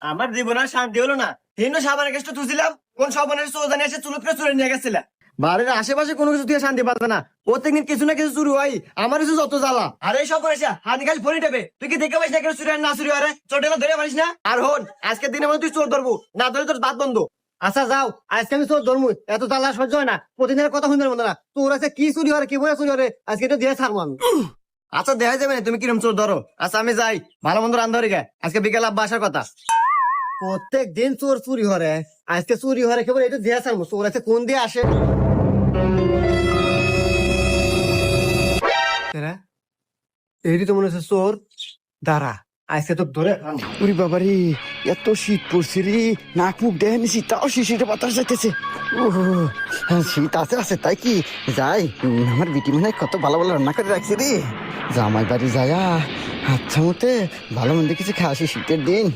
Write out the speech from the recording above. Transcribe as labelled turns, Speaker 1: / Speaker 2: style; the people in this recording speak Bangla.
Speaker 1: আমার জীবন আর শান্তি হলো না। হিন্দু সাবানের কেষ্ট তুলছিলাম, কোন সাবানের চোদানি এসে চুলত করে চুরে নিয়ে গেছিল। বাড়ির আশেপাশে কোনো কিছু দিয়ে শান্তি পাচ্ছে না, প্রত্যেকদিন কিছু না কিছু চুরি হয়। আমার কিছু যত জ্বালা। আর এই সব করেছে হানি খালি ফোনই দেবে। তুই কি দেখে পাইস না কেন চুরি আর না চুরি আরে চোটেলা ধরে পারিস না? আর হন, আজকের দিনে মধ্যে তুই চোর ধরবো, না ধরে তোর বাদ বন্ধ। আচ্ছা যাও, আজকে আমি চোর ধরবো। এত জ্বালা সহ্য হয় না, প্রতিদিনের কথা শুনতে পারবো না। তোর আছে কি চুরি হয় কি বলে চুরি হয়, আজকে তো দিয়ে ছাড়বো আমি। আচ্ছা দেখা যাবে না তুমি কিরম চোর ধরো। আচ্ছা আমি যাই, ভালো মন্দ রান্ধা গে, আজকে বিকেল আব্বা আসার কথা। প্রত্যেক দিন চোর চুরি হরে, আজকে চুরি হরে কেবল এটা দিয়ে ছাড়বো। চোর আছে কোন দিয়ে আসে? এই তো মনে হচ্ছে চোর। দাঁড়া, আজকে তো ধরে
Speaker 2: উরি বাবারে, এত শীত পড়ছে রে, নাক মুখ দেখেনি শীত, তাও শিশিরে বাতাস যাইতেছে। শীত আছে আছে তাই কি যাই, আমার বিটি মনে হয় কত ভালো ভালো রান্না করে রাখছে রে। জামাই বাড়ি যায়া আচ্ছা মতে ভালো মন্দ কিছু খাওয়া, শীতের দিন।